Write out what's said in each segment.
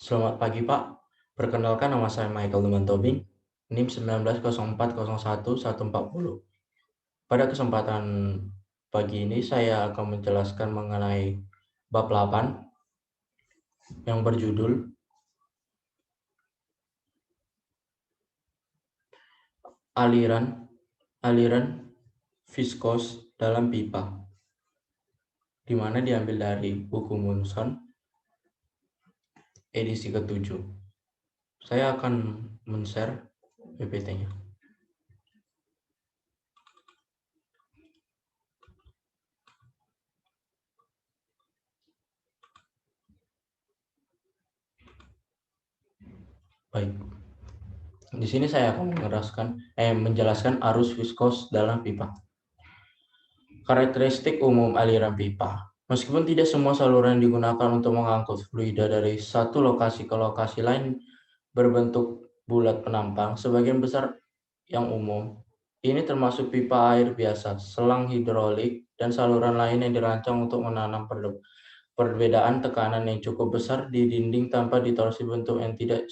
Selamat pagi Pak, perkenalkan nama saya Michael Numan Tobing, NIM 1904011140. Pada kesempatan pagi ini saya akan menjelaskan mengenai bab 8 yang berjudul aliran viskos dalam pipa, di mana diambil dari buku Munson edisi ke-7. Saya akan men-share PPT-nya. Baik. Di sini saya akan menjelaskan arus viskos dalam pipa. Karakteristik umum aliran pipa. Meskipun tidak semua saluran digunakan untuk mengangkut fluida dari satu lokasi ke lokasi lain berbentuk bulat penampang, sebagian besar yang umum, ini termasuk pipa air biasa, selang hidrolik, dan saluran lain yang dirancang untuk menanam perbedaan tekanan yang cukup besar di dinding tanpa ditorsi bentuk yang tidak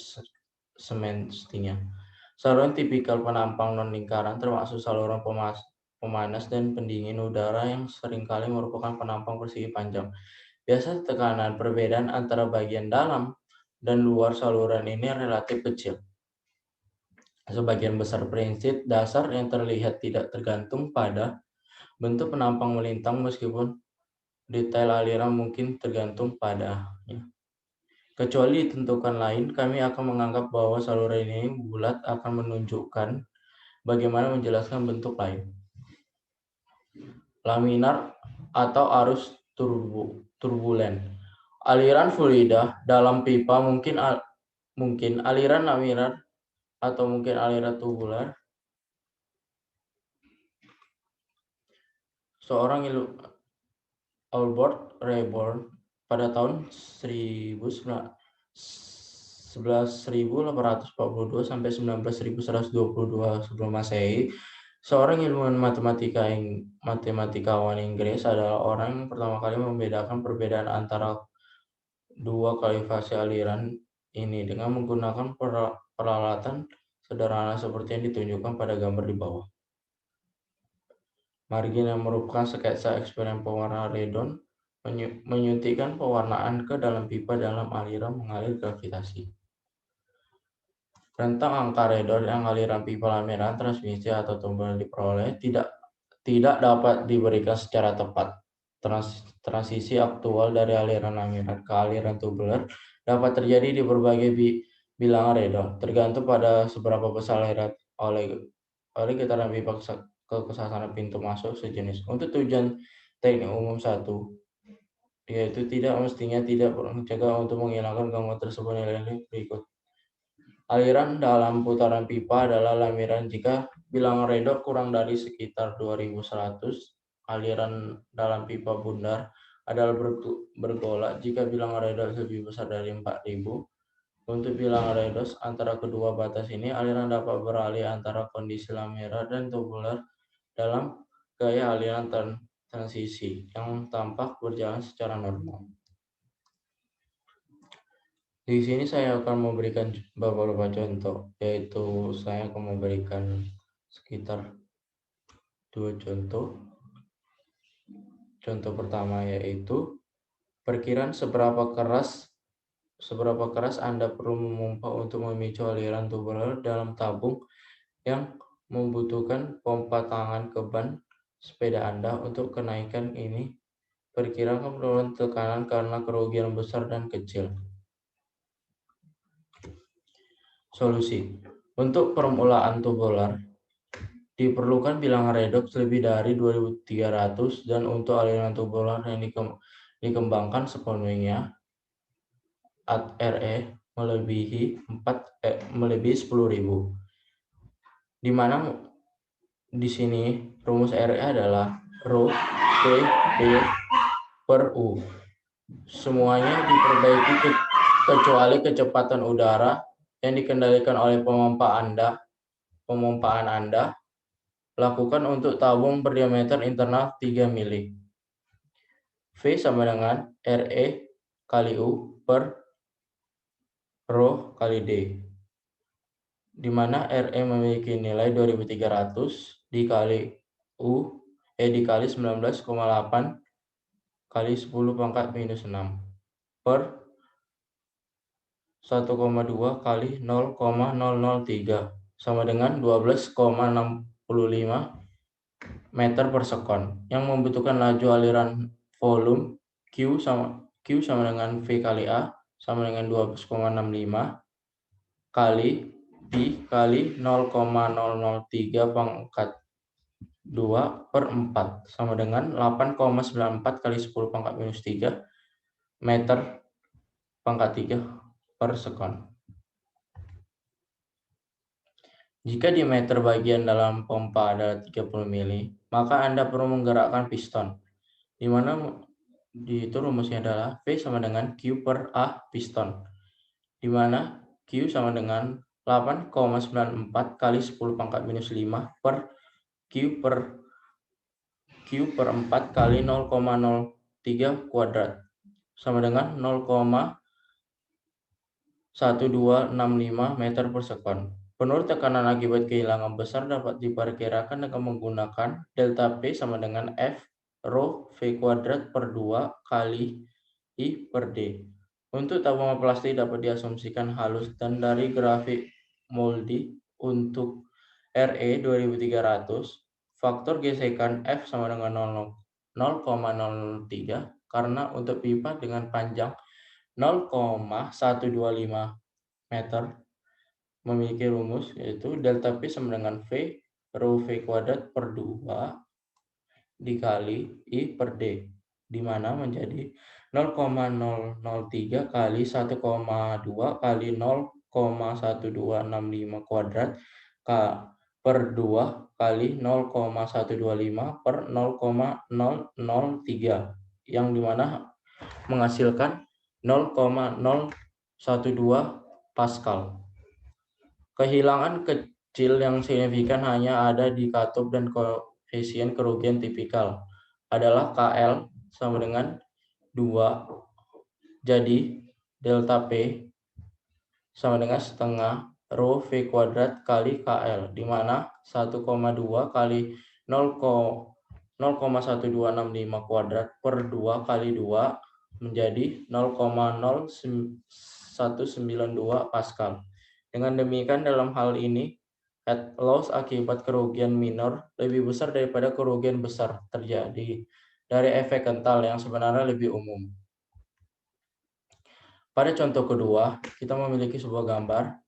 semestinya. Saluran tipikal penampang non-lingkaran termasuk saluran pemanas dan pendingin udara yang seringkali merupakan penampang persegi panjang. Biasa tekanan perbedaan antara bagian dalam dan luar saluran ini relatif kecil. Sebagian besar prinsip dasar yang terlihat tidak tergantung pada bentuk penampang melintang, meskipun detail aliran mungkin tergantung padanya. Kecuali ditentukan lain, kami akan menganggap bahwa saluran ini bulat akan menunjukkan bagaimana menjelaskan bentuk lain. Laminar atau arus turbulen. Aliran fluida dalam pipa mungkin aliran laminar atau mungkin aliran tubular. Seorang Albert Rayburn pada tahun 11.842 sampai 19.122 sebelum Masehi, seorang ilmuwan matematikawan Inggris adalah orang yang pertama kali membedakan perbedaan antara dua kalkulasi aliran ini dengan menggunakan peralatan sederhana seperti yang ditunjukkan pada gambar di bawah. Margin yang merupakan sketsa eksperimen pewarna radon menyuntikkan pewarnaan ke dalam pipa dalam aliran mengalir gravitasi. Rentang angka radon yang aliran pipa laminar transmisi atau tubular diperoleh tidak dapat diberikan secara tepat. Transisi aktual dari aliran laminar ke aliran tubular dapat terjadi di berbagai bilangan radon, tergantung pada seberapa besar aliran oleh getaran pipa ke kesasaran pintu masuk sejenis. Untuk tujuan teknik umum 1, yaitu tidak mestinya tidak mencegah untuk menghilangkan gangguan tersebut nilai berikut. Aliran dalam putaran pipa adalah laminar jika bilangan radon kurang dari sekitar 2100. Aliran dalam pipa bundar adalah bergolak jika bilangan radon lebih besar dari 4000. Untuk bilangan radon antara kedua batas ini, aliran dapat beralih antara kondisi laminar dan tubular dalam gaya aliran transisi yang tampak berjalan secara normal. Di sini saya akan memberikan beberapa contoh, yaitu saya akan memberikan sekitar 2 contoh. Contoh pertama yaitu perkiraan seberapa keras Anda perlu memompa untuk memicu aliran tubular dalam tabung yang membutuhkan pompa tangan ke ban sepeda Anda. Untuk kenaikan ini, perkirakan penurunan tekanan karena kerugian besar dan kecil. Solusi. Untuk permulaan tubular, diperlukan bilangan redoks lebih dari 2300, dan untuk aliran tubular yang dikembangkan sepenuhnya, RE melebihi 10.000. Di mana di sini rumus RE adalah Rho P P per U. Semuanya diperbaiki kecuali kecepatan udara yang dikendalikan oleh pemompaan Anda. Lakukan untuk tabung berdiameter internal 3 mili. V sama dengan RE kali U per Rho kali D, di mana RE memiliki nilai 2300 dikali dikali 19,8 kali 10 pangkat minus 6 per 1,2 kali 0,003 sama dengan 12,65 meter per sekon, yang membutuhkan laju aliran volume Q sama dengan V kali A sama dengan 12,65 kali P kali 0,003 pangkat 2 per 4 sama dengan 8,94 kali 10 pangkat minus 3 meter pangkat 3 per sekon. Jika diameter bagian dalam pompa adalah 30 mili, maka Anda perlu menggerakkan piston, di mana itu rumusnya adalah V sama dengan Q per A piston, di mana Q sama dengan 8,94 kali 10 pangkat minus 5 per Q per 4 kali 0,03 kuadrat, sama dengan 0,1265 meter per sekon. Penurut tekanan akibat kehilangan besar dapat diperkirakan dengan menggunakan delta P sama dengan F rho V kuadrat per 2 kali I per D. Untuk tabungan plastik dapat diasumsikan halus dan dari grafik Moldy untuk RE 2300, faktor gesekan F sama dengan 0,003 karena untuk pipa dengan panjang 0,125 meter memiliki rumus yaitu delta P sama dengan V rho V kuadrat per 2 dikali I per D, di mana menjadi 0,003 kali 1,2 kali 0,1265 kuadrat per 2 kali 0,125 per 0,003, yang dimana menghasilkan 0,012 Pascal. Kehilangan kecil yang signifikan hanya ada di katup dan koefisien kerugian tipikal adalah KL sama dengan 2. Jadi delta P sama dengan setengah rho V kuadrat kali KL, di mana 1,2 kali 0,1265 kuadrat per 2 kali 2 menjadi 0,0192 Pascal. Dengan demikian, dalam hal ini, head loss akibat kerugian minor lebih besar daripada kerugian besar terjadi dari efek kental yang sebenarnya lebih umum. Pada contoh kedua, kita memiliki sebuah gambar.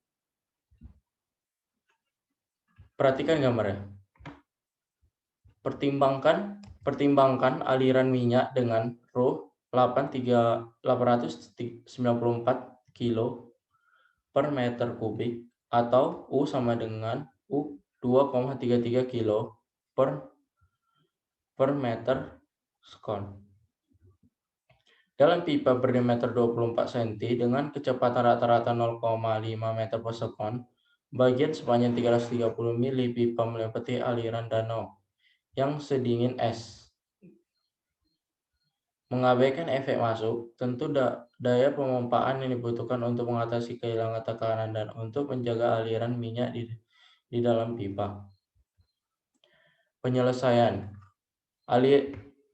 Perhatikan gambarnya. Pertimbangkan aliran minyak dengan rho 894 kilo per meter kubik atau U sama dengan U 2,33 kilo per meter sekon. Dalam pipa berdiameter 24 cm dengan kecepatan rata-rata 0,5 meter per sekon, bagian sepanjang 330 mili pipa melewati aliran danau yang sedingin es. Mengabaikan efek masuk, tentu daya pemompaan yang dibutuhkan untuk mengatasi kehilangan tekanan dan untuk menjaga aliran minyak di dalam pipa. Penyelesaian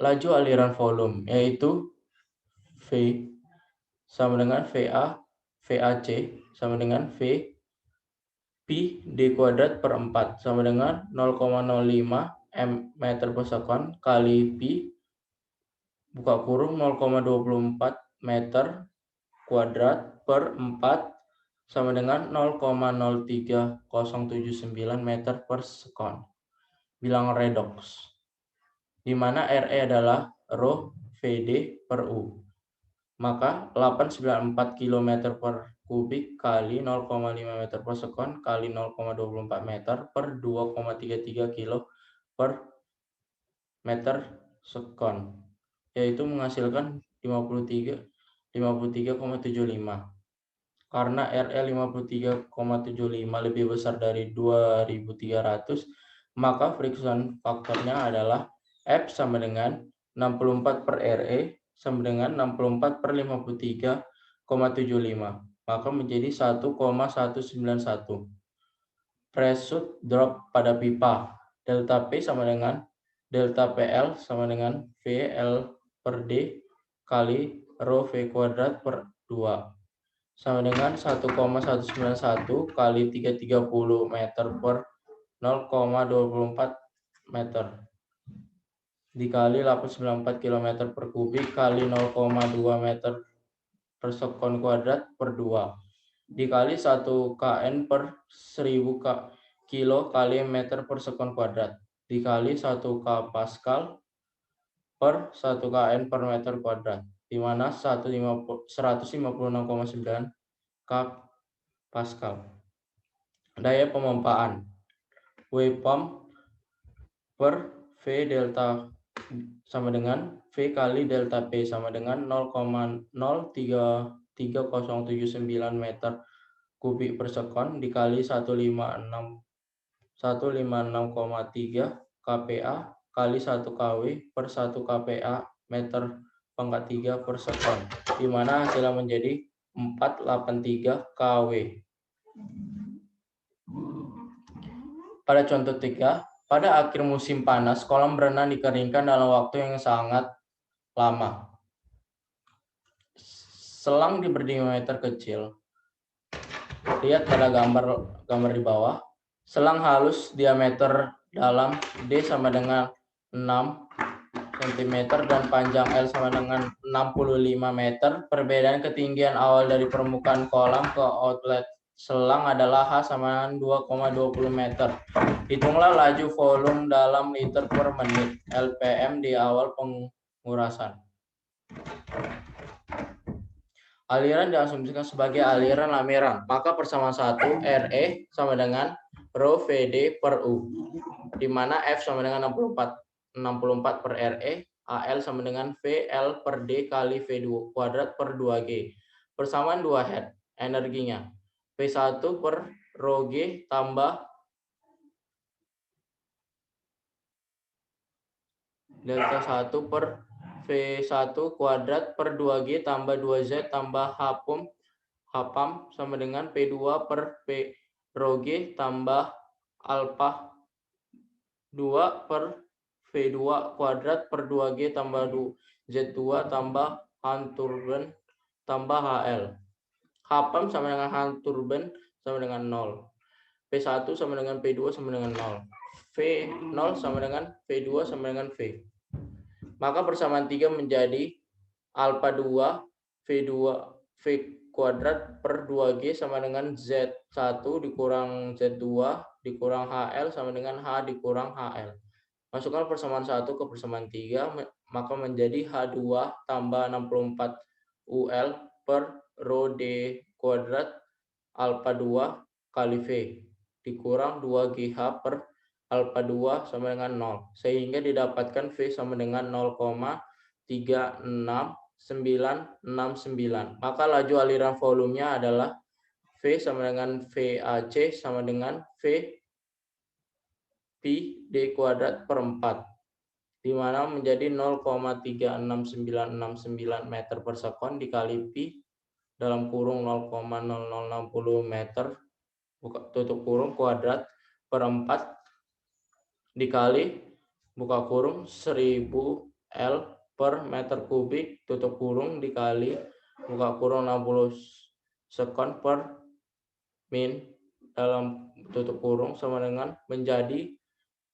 laju aliran volume yaitu V sama dengan VAC sama dengan V Pi D kuadrat per 4 sama dengan 0,05 meter per sekon kali Pi buka kurung 0,24 meter kuadrat per 4 sama dengan 0,03079 meter per sekon. Bilangan redox, di mana RE adalah rho VD per U. Maka 894 km per kubik kali 0,5 meter per sekon kali 0,24 meter per 2,33 kilo per meter sekon, yaitu menghasilkan 53,75. Karena RE 53,75 lebih besar dari 2300, maka friction faktornya adalah F sama dengan 64 per RE sama dengan 64 per 53,75. maka menjadi 1,191. Pressure drop pada pipa. Delta P sama dengan delta PL sama dengan VL per D kali rho V kuadrat per 2. Sama dengan 1,191 kali 330 meter per 0,24 meter dikali 894 km per kubik kali 0,2 meter per sekon kuadrat per 2 dikali 1 kN per 1000 kilo kali meter per sekon kuadrat dikali 1 K Pascal per 1 kN per meter kuadrat, di mana 156,9 K Pascal. Daya pemompan W pump per V delta sama dengan V kali delta P sama dengan 0,03379 meter kubik per sekon dikali 156,3 kPa kali 1 kW per 1 kPa meter pangkat 3 per sekon, di mana hasilnya menjadi 483 kW. Pada contoh 3, pada akhir musim panas, kolam berenang dikeringkan dalam waktu yang sangat lama. Selang di berdiameter kecil. Lihat pada gambar di bawah. Selang halus diameter dalam D sama dengan 6 cm dan panjang L sama dengan 65 meter. Perbedaan ketinggian awal dari permukaan kolam ke outlet selang adalah H sama dengan 2,20 meter. Hitunglah laju volume dalam liter per menit LPM di awal pengurasan. Aliran diasumsikan sebagai aliran lamiran, maka persamaan 1 RE sama dengan rho VD per U, di mana F sama dengan 64 per RE, AL sama dengan VL per D kali V2 kuadrat per 2G. Persamaan 2 head, energinya P1 per rho G tambah delta 1 per V1 kuadrat per 2G tambah 2Z tambah H pump sama dengan P2 per P rho G tambah alpha 2 per V2 kuadrat per 2G tambah Z2 tambah Han turban tambah HL. H pump sama dengan Han turban sama dengan 0. P1 sama dengan P2 sama dengan 0. V0 sama dengan V2 sama dengan V. Maka persamaan 3 menjadi alpha 2 V2 V kuadrat per 2G sama dengan Z1 dikurang Z2 dikurang HL sama dengan H dikurang HL. Masukkan persamaan 1 ke persamaan 3, maka menjadi H2 tambah 64 UL per rho D kuadrat alpha 2 kali V dikurang 2GH per alpha 2 sama dengan 0. Sehingga didapatkan V sama dengan 0,36969. Maka laju aliran volumenya adalah V sama dengan VAC sama dengan V pi D kuadrat per 4, di mana menjadi 0,36969 meter per sekon dikali pi dalam kurung 0,0060 meter tutup kurung kuadrat per 4 dikali buka kurung 1000 L per meter kubik tutup kurung dikali buka kurung 60 sekon per min dalam tutup kurung sama dengan menjadi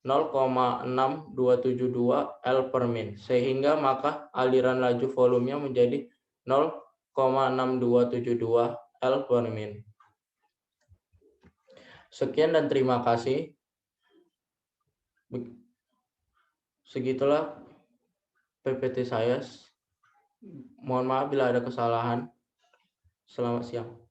0,6272 L per min, sehingga maka aliran laju volumenya menjadi 0,6272 L per min. Sekian dan terima kasih. Segitulah PPT saya. Mohon maaf bila ada kesalahan. Selamat siang.